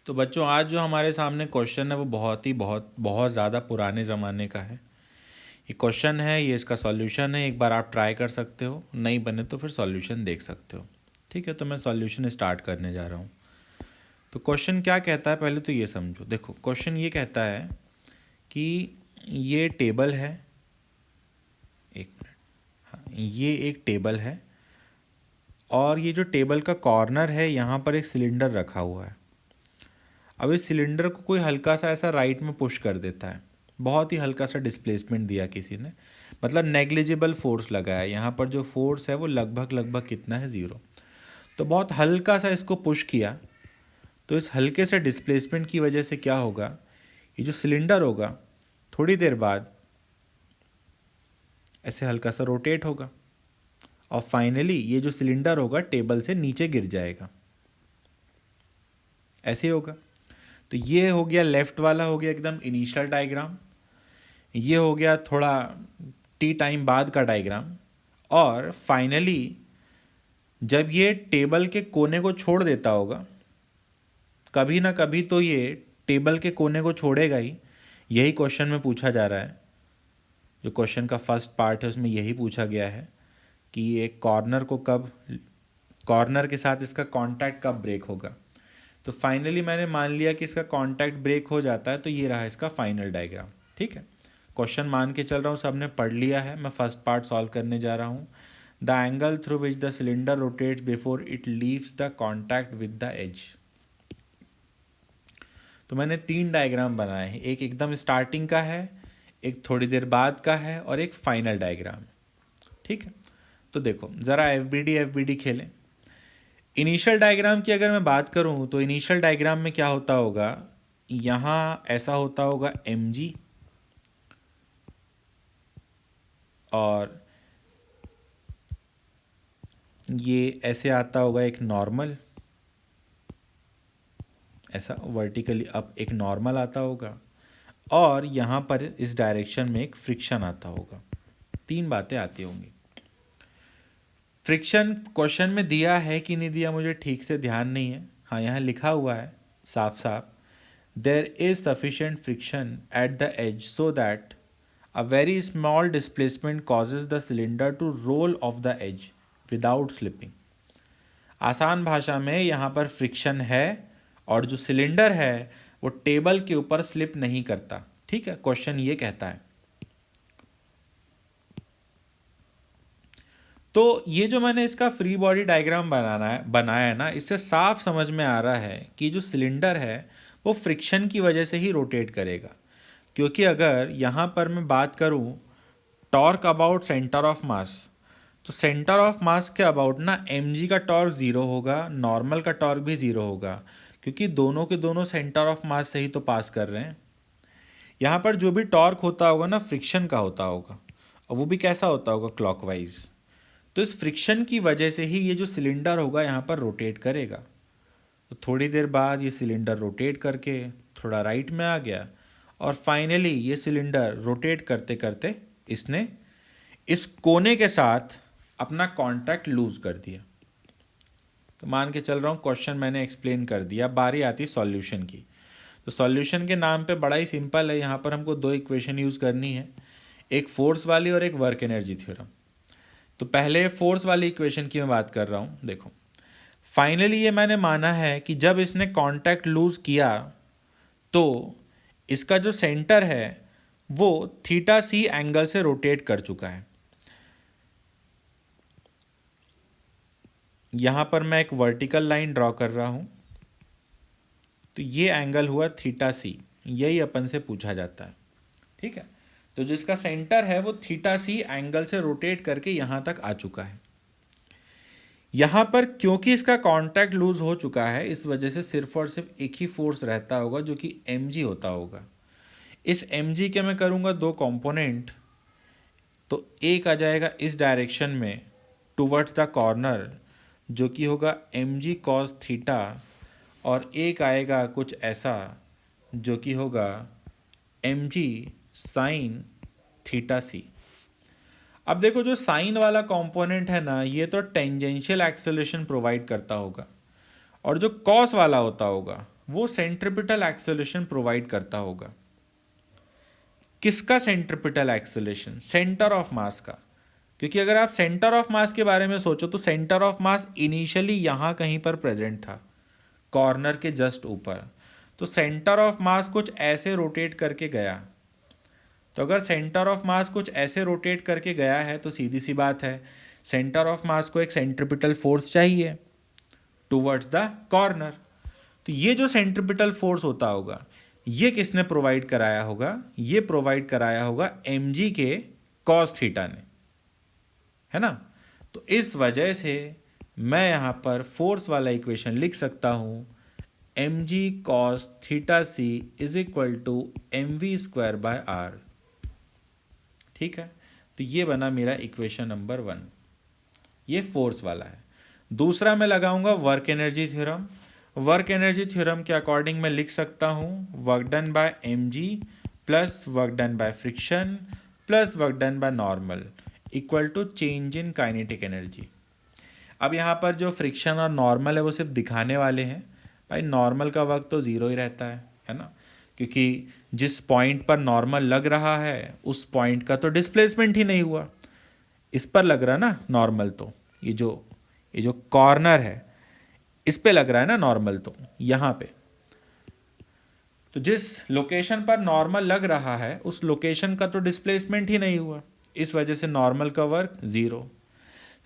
तो बच्चों आज जो हमारे सामने क्वेश्चन है वो बहुत बहुत ज़्यादा पुराने ज़माने का है। ये क्वेश्चन है, ये इसका सॉल्यूशन है। एक बार आप ट्राई कर सकते हो, नहीं बने तो फिर सॉल्यूशन देख सकते हो। ठीक है, तो मैं सॉल्यूशन स्टार्ट करने जा रहा हूँ। तो क्वेश्चन क्या कहता है पहले तो ये समझो। देखो क्वेश्चन ये कहता है कि ये टेबल है, एक मिनट, हाँ ये एक टेबल है और ये जो टेबल का कॉर्नर है यहाँ पर एक सिलेंडर रखा हुआ है। अब इस सिलेंडर को कोई हल्का सा ऐसा राइट में पुश कर देता है, बहुत ही हल्का सा डिस्प्लेसमेंट दिया किसी ने, मतलब नेग्लिजिबल फोर्स लगाया। यहाँ पर जो फोर्स है वो लगभग कितना है, 0। तो बहुत हल्का सा इसको पुश किया, तो इस हल्के से डिस्प्लेसमेंट की वजह से क्या होगा, ये जो सिलेंडर होगा थोड़ी देर बाद ऐसे हल्का सा रोटेट होगा और फाइनली ये जो सिलेंडर होगा टेबल से नीचे गिर जाएगा। ऐसे होगा। तो ये हो गया लेफ्ट वाला, हो गया एकदम इनिशियल डायग्राम। ये हो गया थोड़ा टी टाइम बाद का डायग्राम। और फाइनली जब ये टेबल के कोने को छोड़ देता होगा, कभी ना कभी तो ये टेबल के कोने को छोड़ेगा ही। यही क्वेश्चन में पूछा जा रहा है। जो क्वेश्चन का फर्स्ट पार्ट है उसमें यही पूछा गया है कि ये कॉर्नर के साथ इसका कांटेक्ट कब ब्रेक होगा। तो फाइनली मैंने मान लिया कि इसका कांटेक्ट ब्रेक हो जाता है, तो ये रहा इसका फाइनल डायग्राम। ठीक है, क्वेश्चन मान के चल रहा हूँ, सबने पढ़ लिया है। मैं फर्स्ट पार्ट सॉल्व करने जा रहा हूँ। The angle through which the cylinder rotates before it leaves the contact with the edge. तो मैंने 3 डायग्राम बनाए हैं, एक एकदम स्टार्टिंग का है, एक थोड़ी देर बाद का है और एक फाइनल डायग्राम है। ठीक है, तो देखो ज़रा एफ बी डी खेलें। इनिशियल डायग्राम की अगर मैं बात करूं तो इनिशियल डायग्राम में क्या होता होगा, यहाँ ऐसा होता होगा mg, और ये ऐसे आता होगा एक नॉर्मल, ऐसा वर्टिकली अप एक नॉर्मल आता होगा, और यहाँ पर इस डायरेक्शन में एक फ्रिक्शन आता होगा। 3 बातें आती होंगी। फ्रिक्शन क्वेश्चन में दिया है कि नहीं दिया मुझे ठीक से ध्यान नहीं है। हाँ यहाँ लिखा हुआ है साफ साफ, there is sufficient friction at the edge so that a very small displacement causes the cylinder to roll off the edge without slipping। आसान भाषा में यहाँ पर फ्रिक्शन है और जो सिलेंडर है वो टेबल के ऊपर स्लिप नहीं करता। ठीक है, क्वेश्चन ये कहता है। तो ये जो मैंने इसका फ्री बॉडी डायग्राम बनाया है ना, इससे साफ समझ में आ रहा है कि जो सिलेंडर है वो फ्रिक्शन की वजह से ही रोटेट करेगा। क्योंकि अगर यहाँ पर मैं बात करूँ टॉर्क अबाउट सेंटर ऑफ मास, तो सेंटर ऑफ मास के अबाउट ना mg का टॉर्क 0 होगा, नॉर्मल का टॉर्क भी 0 होगा, क्योंकि दोनों के दोनों सेंटर ऑफ मास से ही तो पास कर रहे हैं। यहाँ पर जो भी टॉर्क होता होगा ना फ्रिक्शन का होता होगा, और वो भी कैसा होता होगा, क्लॉकवाइज। तो इस फ्रिक्शन की वजह से ही ये जो सिलेंडर होगा यहाँ पर रोटेट करेगा। तो थोड़ी देर बाद ये सिलेंडर रोटेट करके थोड़ा राइट में आ गया, और फाइनली ये सिलेंडर रोटेट करते करते इसने इस कोने के साथ अपना कांटेक्ट लूज कर दिया। तो मान के चल रहा हूँ क्वेश्चन मैंने एक्सप्लेन कर दिया, बारी आती सॉल्यूशन की। तो सॉल्यूशन के नाम पे बड़ा ही सिंपल है। यहाँ पर हमको 2 इक्वेशन यूज़ करनी है, एक फोर्स वाली और एक वर्क एनर्जी थ्योरम। तो पहले फोर्स वाली इक्वेशन की मैं बात कर रहा हूँ। देखो फाइनली ये मैंने माना है कि जब इसने कांटेक्ट लूज किया तो इसका जो सेंटर है वो थीटा सी एंगल से रोटेट कर चुका है। यहाँ पर मैं एक वर्टिकल लाइन ड्रॉ कर रहा हूँ, तो ये एंगल हुआ थीटा सी, यही अपन से पूछा जाता है। ठीक है, तो जिसका सेंटर है वो थीटा सी एंगल से रोटेट करके यहाँ तक आ चुका है। यहाँ पर क्योंकि इसका कांटेक्ट लूज हो चुका है, इस वजह से सिर्फ और सिर्फ एक ही फोर्स रहता होगा जो कि mg होता होगा। इस mg के मैं करूँगा 2 कंपोनेंट, तो एक आ जाएगा इस डायरेक्शन में टुवर्ड्स द कॉर्नर जो कि होगा mg cos थीटा, और एक आएगा कुछ ऐसा जो कि होगा mg sin थीटा सी। अब देखो जो साइन वाला कंपोनेंट है ना, ये तो टेंजेंशियल एक्सेलरेशन प्रोवाइड करता होगा, और जो कॉस वाला होता होगा वो सेंट्रिपिटल एक्सेलरेशन प्रोवाइड करता होगा। किसका सेंट्रिपिटल एक्सेलरेशन? सेंटर ऑफ मास का। क्योंकि अगर आप सेंटर ऑफ मास के बारे में सोचो तो सेंटर ऑफ मास इनिशियली यहाँ कहीं पर प्रेजेंट था, कॉर्नर के जस्ट ऊपर। तो सेंटर ऑफ मास कुछ ऐसे रोटेट करके गया। तो अगर सेंटर ऑफ मास कुछ ऐसे रोटेट करके गया है तो सीधी सी बात है, सेंटर ऑफ मास को एक सेंट्रिपिटल फोर्स चाहिए टूवर्ड्स द कॉर्नर। तो ये जो सेंट्रिपिटल फोर्स होता होगा, ये किसने प्रोवाइड कराया होगा? ये प्रोवाइड कराया होगा mg के कॉस थीटा ने, है ना। तो इस वजह से मैं यहाँ पर फोर्स वाला इक्वेशन लिख सकता हूँ, mg cos theta c is equal to mv²/r। ठीक है, तो ये बना मेरा इक्वेशन नंबर 1, ये फोर्स वाला है। दूसरा मैं लगाऊंगा work energy theorem. Work energy theorem के अकॉर्डिंग मैं लिख सकता हूँ work done by mg plus work done by friction plus work done by normal equal to change in kinetic energy. अब यहाँ पर जो फ्रिक्शन और नॉर्मल है वो सिर्फ दिखाने वाले हैं भाई, नॉर्मल का वर्क तो ज़ीरो ही रहता है ना, क्योंकि जिस पॉइंट पर नॉर्मल लग रहा है उस पॉइंट का तो डिस्प्लेसमेंट ही नहीं हुआ। इस पर लग रहा है ना नॉर्मल, तो ये जो कॉर्नर है इस पे लग रहा है ना नॉर्मल, तो यहाँ पे तो जिस लोकेशन पर नॉर्मल लग रहा है उस लोकेशन का तो डिस्प्लेसमेंट ही नहीं हुआ, इस वजह से नॉर्मल का work zero.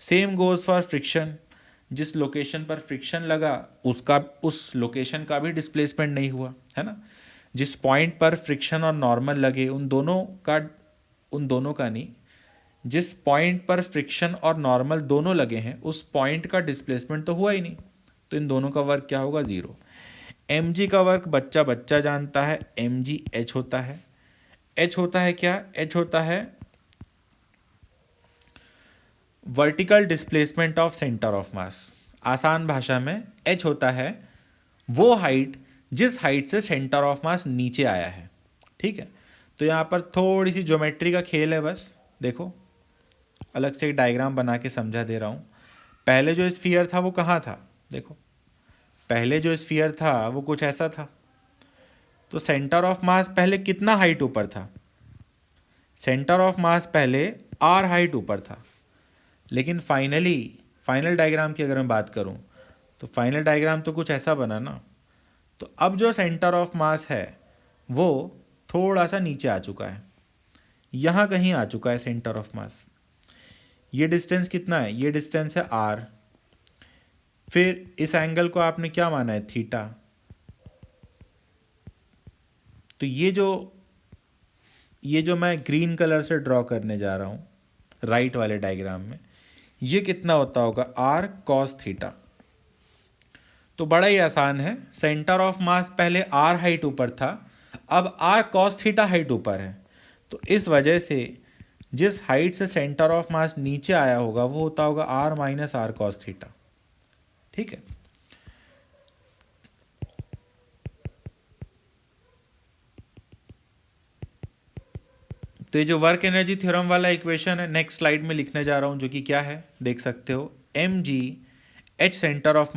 Same goes for friction, जिस लोकेशन पर फ्रिक्शन लगा उसका उस लोकेशन का भी डिस्प्लेसमेंट नहीं हुआ, है ना। जिस पॉइंट पर फ्रिक्शन और नॉर्मल लगे उन दोनों का नहीं, जिस पॉइंट पर फ्रिक्शन और नॉर्मल दोनों लगे हैं उस पॉइंट का डिस्प्लेसमेंट तो हुआ ही नहीं, तो इन दोनों का वर्क क्या होगा? ज़ीरो। mg का वर्क बच्चा बच्चा जानता है, mg h होता है। h होता है क्या? h होता है vertical displacement of centre of मास। आसान भाषा में h होता है वो हाइट जिस हाइट से सेंटर ऑफ मास नीचे आया है। ठीक है, तो यहाँ पर थोड़ी सी ज्योमेट्री का खेल है, बस देखो अलग से एक डायग्राम बना के समझा दे रहा हूँ। पहले जो स्फीयर था वो कहाँ था? देखो पहले जो स्फीयर था वो कुछ ऐसा था। तो सेंटर ऑफ मास पहले कितना हाइट ऊपर था? सेंटर ऑफ मास पहले r हाइट ऊपर था, लेकिन फाइनल डायग्राम की अगर मैं बात करूं तो फाइनल डायग्राम तो कुछ ऐसा बना ना। तो अब जो सेंटर ऑफ मास है वो थोड़ा सा नीचे आ चुका है, यहाँ कहीं आ चुका है सेंटर ऑफ मास। ये डिस्टेंस कितना है? ये डिस्टेंस है r। फिर इस एंगल को आपने क्या माना है? थीटा। तो ये जो मैं ग्रीन कलर से ड्रॉ करने जा रहा हूँ राइट वाले डायग्राम में, ये कितना होता होगा? r cos theta. तो बड़ा ही आसान है, सेंटर ऑफ मास पहले r हाइट ऊपर था, अब r cos थीटा हाइट ऊपर है। तो इस वजह से जिस हाइट से सेंटर ऑफ मास नीचे आया होगा वो होता होगा r minus r cos theta. ठीक है, तो ये जो वर्क एनर्जी थ्योरम वाला इक्वेशन है नेक्स्ट स्लाइड में लिखने जा रहा हूँ, जो कि क्या है देख सकते हो, mg h centre of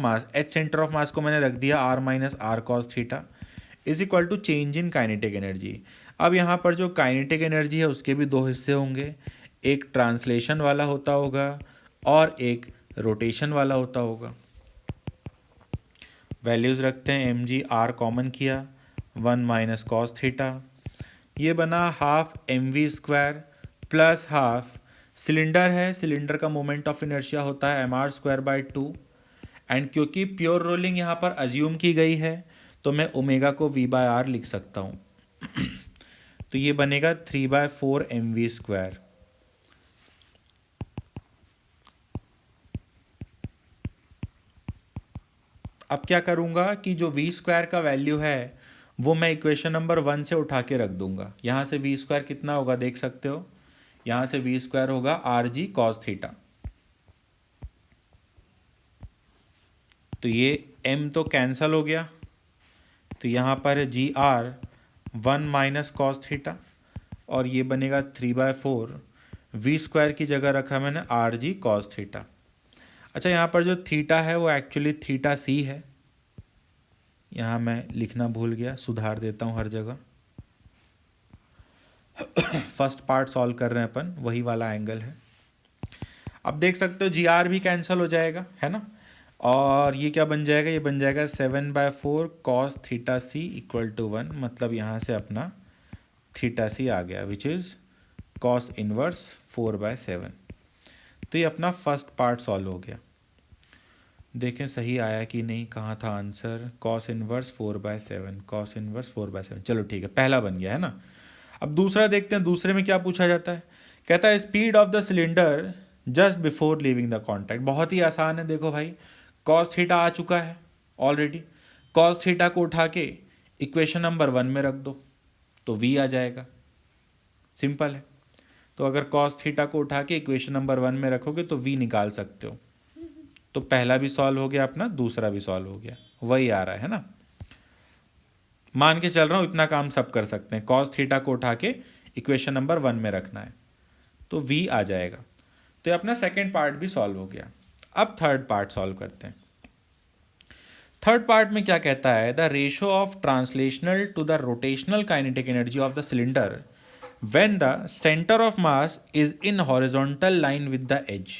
mass को मैंने रख दिया r minus r cos theta is equal to change in kinetic energy. अब यहाँ पर जो काइनेटिक एनर्जी है उसके भी दो हिस्से होंगे, एक ट्रांसलेशन वाला होता होगा और एक रोटेशन वाला होता होगा। वैल्यूज़ रखते हैं, mg r कॉमन किया, 1 माइनस कॉस थीटा, ये बना half mv² plus half cylinder है, सिलेंडर का मोमेंट ऑफ इनर्शिया होता है mr²/2। एंड क्योंकि प्योर रोलिंग यहाँ पर अज्यूम की गई है तो मैं ओमेगा को v/r लिख सकता हूँ। तो ये बनेगा 3/4 mv²। अब क्या करूँगा कि जो v² का वैल्यू है वो मैं इक्वेशन नंबर 1 से उठा के रख दूंगा। यहाँ से v² कितना होगा देख सकते हो, यहाँ से v² होगा rg cos थीटा। तो ये m तो कैंसल हो गया, तो यहाँ पर है जी आर 1 माइनस कॉस थीटा और ये बनेगा 3/4 v² की जगह रखा मैंने rg cos थीटा। अच्छा, यहाँ पर जो थीटा है वो एक्चुअली थीटा c है, यहाँ मैं लिखना भूल गया, सुधार देता हूँ हर जगह। फर्स्ट पार्ट सॉल्व कर रहे हैं अपन, वही वाला एंगल है। अब देख सकते हो जी आर भी कैंसिल हो जाएगा, है ना। और ये क्या बन जाएगा, ये बन जाएगा 7/4 cos theta c equal to 1, मतलब यहाँ से अपना थीटा सी आ गया विच इज़ cos इनवर्स 4/7। तो ये अपना फर्स्ट पार्ट सॉल्व हो गया। देखें सही आया कि नहीं, कहाँ था answer, cos inverse 4/7, cos inverse 4/7। चलो ठीक है, पहला बन गया है ना। अब दूसरा देखते हैं, दूसरे में क्या पूछा जाता है। कहता है speed of the cylinder just before leaving the contact. बहुत ही आसान है, देखो भाई cos थीटा आ चुका है ऑलरेडी। cos थीटा को उठा के इक्वेशन नंबर 1 में रख दो तो v आ जाएगा, सिंपल है। तो अगर cos थीटा को उठा के इक्वेशन नंबर 1 में रखोगे तो v निकाल सकते हो। तो पहला भी सॉल्व हो गया अपना, दूसरा भी सॉल्व हो गया, वही आ रहा है ना। मान के चल रहा हूँ इतना काम सब कर सकते हैं। cos थीटा को उठा के इक्वेशन नंबर 1 में रखना है तो v आ जाएगा। तो ये अपना सेकेंड पार्ट भी सॉल्व हो गया। अब थर्ड पार्ट सॉल्व करते हैं। थर्ड पार्ट में क्या कहता है, the ratio of translational to the rotational kinetic energy of the cylinder when the centre of mass is in horizontal line with the edge.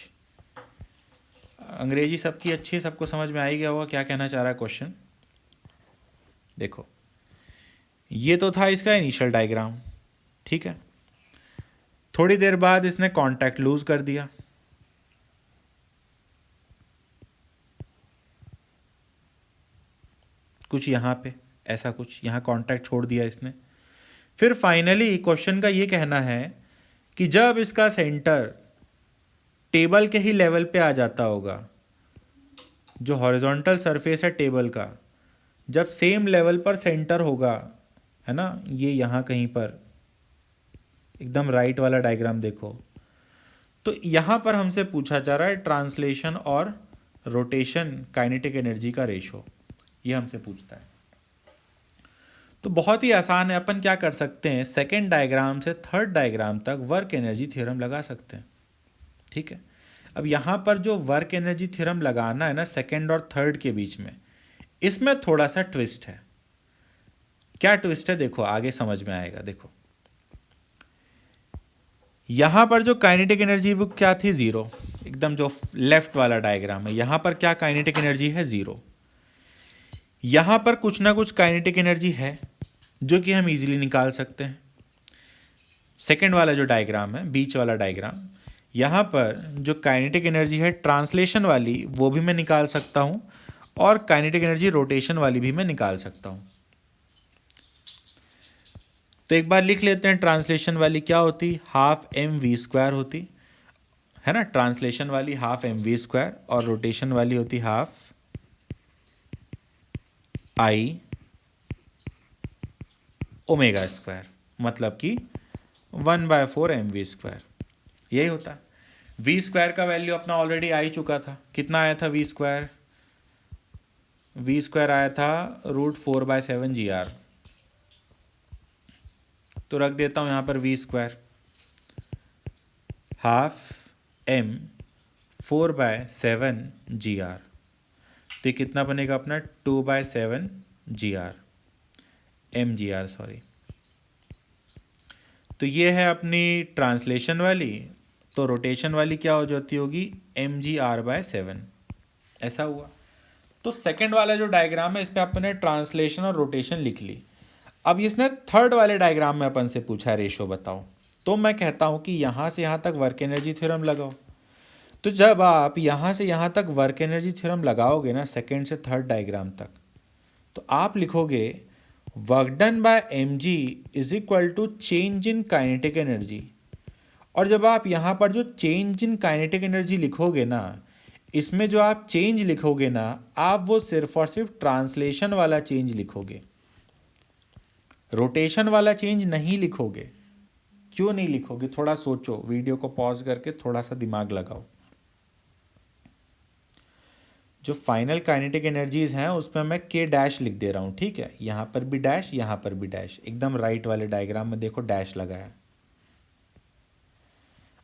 अंग्रेजी सबकी अच्छी है, सबको समझ में आ ही गया होगा क्या कहना चाह रहा है क्वेश्चन। देखो ये तो था इसका इनिशियल डायग्राम, ठीक है। थोड़ी देर बाद इसने कांटेक्ट लूज कर दिया, कुछ यहाँ पे ऐसा कुछ, यहाँ कांटेक्ट छोड़ दिया इसने। फिर फाइनली क्वेश्चन का ये कहना है कि जब इसका सेंटर टेबल के ही लेवल पे आ जाता होगा, जो हॉरिजॉन्टल सरफेस है टेबल का, जब सेम लेवल पर सेंटर होगा, है ना, ये यहाँ कहीं पर एकदम राइट वाला डायग्राम देखो, तो यहाँ पर हमसे पूछा जा रहा है ट्रांसलेशन और रोटेशन काइनेटिक एनर्जी का रेशो, ये हमसे पूछता है। तो बहुत ही आसान है, अपन क्या कर सकते हैं, सेकेंड डायग्राम से थर्ड डायग्राम तक वर्क एनर्जी थ्योरम लगा सकते हैं, ठीक है। अब यहाँ पर जो वर्क एनर्जी थ्योरम लगाना है ना सेकेंड और थर्ड के बीच में, इसमें थोड़ा सा ट्विस्ट है। क्या ट्विस्ट है देखो, आगे समझ में आएगा। देखो यहाँ पर जो काइनेटिक एनर्जी वो क्या थी, जीरो, एकदम जो लेफ्ट वाला डायग्राम है, यहाँ पर क्या काइनेटिक एनर्जी है, जीरो। यहाँ पर कुछ ना कुछ काइनेटिक एनर्जी है जो कि हम इजीली निकाल सकते हैं। सेकेंड वाला जो डायग्राम है, बीच वाला डायग्राम, यहाँ पर जो काइनेटिक एनर्जी है ट्रांसलेशन वाली वो भी मैं निकाल सकता हूँ, और काइनेटिक एनर्जी रोटेशन वाली भी मैं निकाल सकता हूँ। तो एक बार लिख लेते हैं, ट्रांसलेशन वाली क्या होती, 12 mv² होती है ना, ट्रांसलेशन वाली 12 mv², और रोटेशन वाली होती 12 I ω², मतलब कि 1/4 mv², यही होता है। v² का वैल्यू अपना ऑलरेडी आ ही चुका था, कितना आया था v², v² आया था √4/7 gr। तो रख देता हूँ यहाँ पर v², 12 m 4/7 gr, तो ये कितना बनेगा अपना 2/7 gr, mgr सॉरी। तो ये है अपनी ट्रांसलेशन वाली। तो रोटेशन वाली क्या हो जाती होगी, mgr/7, ऐसा हुआ। तो सेकंड वाला जो डायग्राम है इस पे अपने ट्रांसलेशन और रोटेशन लिख ली। अब इसने थर्ड वाले डायग्राम में अपन से पूछा रेशो बताओ, तो मैं कहता हूँ कि यहाँ से यहाँ तक वर्क एनर्जी थ्योरम लगाओ। तो जब आप यहाँ से यहाँ तक वर्क एनर्जी थ्योरम लगाओगे ना सेकेंड से थर्ड डायग्राम तक, तो आप लिखोगे work done by mg is equal to change in kinetic energy. और जब आप यहाँ पर जो चेंज इन काइनेटिक एनर्जी लिखोगे ना, इसमें जो आप चेंज लिखोगे ना, आप वो सिर्फ और सिर्फ ट्रांसलेशन वाला चेंज लिखोगे, रोटेशन वाला चेंज नहीं लिखोगे। क्यों नहीं लिखोगे, थोड़ा सोचो, वीडियो को पॉज करके थोड़ा सा दिमाग लगाओ। जो फाइनल काइनेटिक एनर्जीज हैं उसमें मैं k डैश लिख दे रहा हूँ, ठीक है, यहाँ पर भी डैश, यहाँ पर भी डैश, एकदम राइट वाले डायग्राम में देखो डैश लगाया।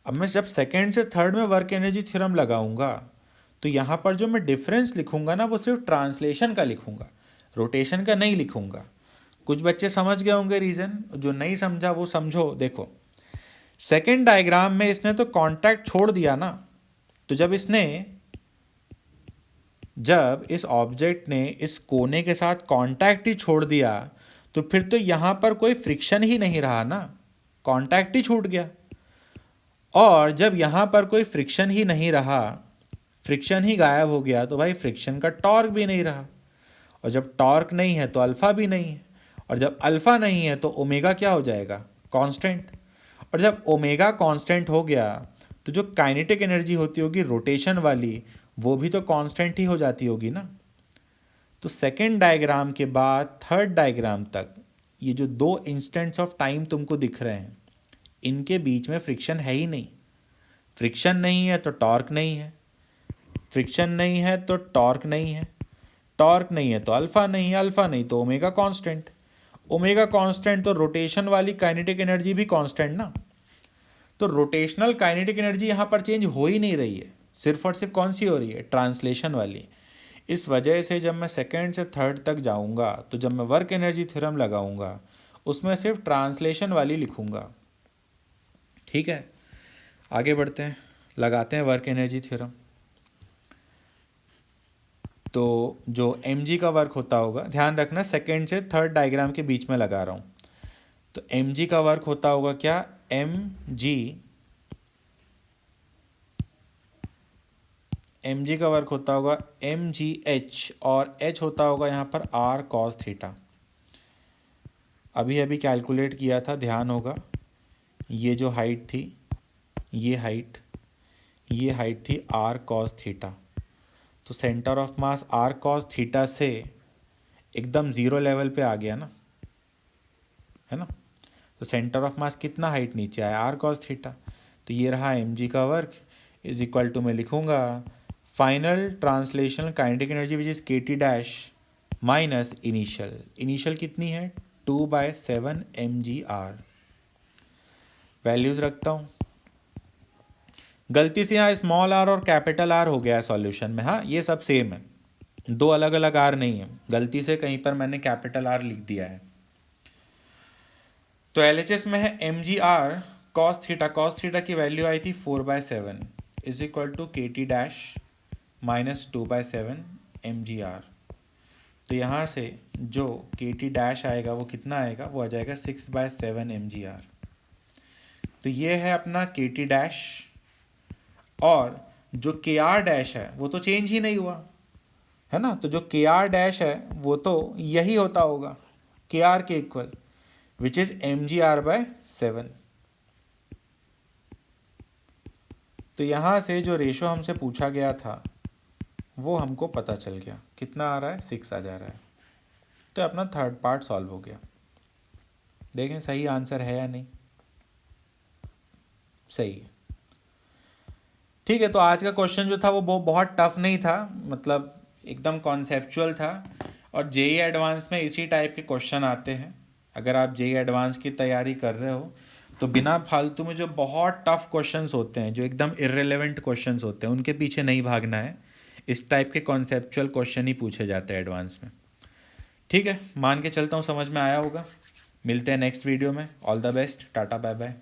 अब मैं जब सेकेंड से थर्ड में वर्क एनर्जी थ्योरम लगाऊंगा तो यहाँ पर जो मैं डिफरेंस लिखूंगा ना वो सिर्फ ट्रांसलेशन का लिखूंगा, रोटेशन का नहीं लिखूंगा। कुछ बच्चे समझ गए होंगे रीज़न, जो नहीं समझा वो समझो। देखो सेकेंड डायग्राम में इसने तो कांटेक्ट छोड़ दिया ना, तो जब इस ऑब्जेक्ट ने इस कोने के साथ कांटेक्ट ही छोड़ दिया तो फिर तो यहाँ पर कोई फ्रिक्शन ही नहीं रहा ना, कांटेक्ट ही छूट गया। और जब यहाँ पर कोई फ्रिक्शन ही नहीं रहा, फ्रिक्शन ही गायब हो गया, तो भाई फ्रिक्शन का टॉर्क भी नहीं रहा। और जब टॉर्क नहीं है तो अल्फ़ा भी नहीं है, और जब अल्फ़ा नहीं है तो ओमेगा क्या हो जाएगा, कांस्टेंट। और जब ओमेगा कांस्टेंट हो गया तो जो काइनेटिक एनर्जी होती होगी रोटेशन वाली, वो भी तो कांस्टेंट ही हो जाती होगी ना। तो सेकेंड डायग्राम के बाद थर्ड डायग्राम तक ये जो दो इंस्टेंट्स ऑफ टाइम तुमको दिख रहे हैं, इनके बीच में फ्रिक्शन है ही नहीं। फ्रिक्शन नहीं है तो टॉर्क नहीं है, फ्रिक्शन नहीं है तो टॉर्क नहीं है, टॉर्क नहीं है तो अल्फ़ा नहीं है, अल्फ़ा नहीं तो ओमेगा कांस्टेंट, ओमेगा कांस्टेंट तो रोटेशन वाली काइनेटिक एनर्जी भी कांस्टेंट ना। तो रोटेशनल काइनेटिक एनर्जी यहाँ पर चेंज हो ही नहीं रही है, सिर्फ और सिर्फ कौन सी हो रही है, ट्रांसलेशन वाली। इस वजह से जब मैं सेकेंड से थर्ड तक जाऊँगा तो जब मैं वर्क एनर्जी थ्योरम लगाऊंगा उसमें सिर्फ ट्रांसलेशन वाली लिखूँगा। ठीक है, आगे बढ़ते हैं, लगाते हैं वर्क एनर्जी थ्योरम। तो जो mg का वर्क होता होगा, ध्यान रखना सेकेंड से थर्ड डायग्राम के बीच में लगा रहा हूँ, तो mg का वर्क होता होगा क्या, mg का वर्क होता होगा mgh, और h होता होगा यहाँ पर r cos थीटा। अभी अभी कैलकुलेट किया था, ध्यान होगा, ये जो हाइट थी, ये हाइट थी r cos थीटा। तो centre of mass r cos theta से एकदम ज़ीरो लेवल पे आ गया ना, है ना। तो सेंटर ऑफ मास कितना हाइट नीचे आया, r cos थीटा। तो ये रहा mg का वर्क इज इक्वल टू, मैं लिखूँगा final translational kinetic energy which is kT dash minus initial कितनी है, 2/7 mgr। वैल्यूज़ रखता हूँ, गलती से यहाँ स्मॉल आर और कैपिटल आर हो गया है सॉल्यूशन में। हाँ, ये सब सेम है, दो अलग अलग आर नहीं है, गलती से कहीं पर मैंने कैपिटल आर लिख दिया है। तो LHS में है mgr cos थीटा की वैल्यू आई थी 4/7 is equal to kT dash minus 2/7 mgr। तो यहाँ से जो kT डैश आएगा वो कितना आएगा, वो आ जाएगा 6/7 mgr। तो ये है अपना kT डैश, और जो kr डैश है वो तो चेंज ही नहीं हुआ है ना। तो जो kr डैश है वो तो यही होता होगा kr के इक्वल, विच इज mgr/7। तो यहाँ से जो रेशो हमसे पूछा गया था वो हमको पता चल गया, कितना आ रहा है, 6 आ जा रहा है। तो अपना थर्ड पार्ट सॉल्व हो गया। देखें सही आंसर है या नहीं, सही है। ठीक है, तो आज का क्वेश्चन जो था वो बहुत टफ नहीं था, मतलब एकदम कॉन्सेप्चुअल था। और जेई एडवांस में इसी टाइप के क्वेश्चन आते हैं। अगर आप जेई एडवांस की तैयारी कर रहे हो तो बिना फालतू में जो बहुत टफ क्वेश्चंस होते हैं, जो एकदम इर्रेलेवेंट क्वेश्चंस होते हैं, उनके पीछे नहीं भागना है। इस टाइप के कॉन्सेप्चुअल क्वेश्चन ही पूछे जाते हैं एडवांस में। ठीक है, मान के चलता हूँ समझ में आया होगा। मिलते हैं नेक्स्ट वीडियो में। All the best, tata bye bye.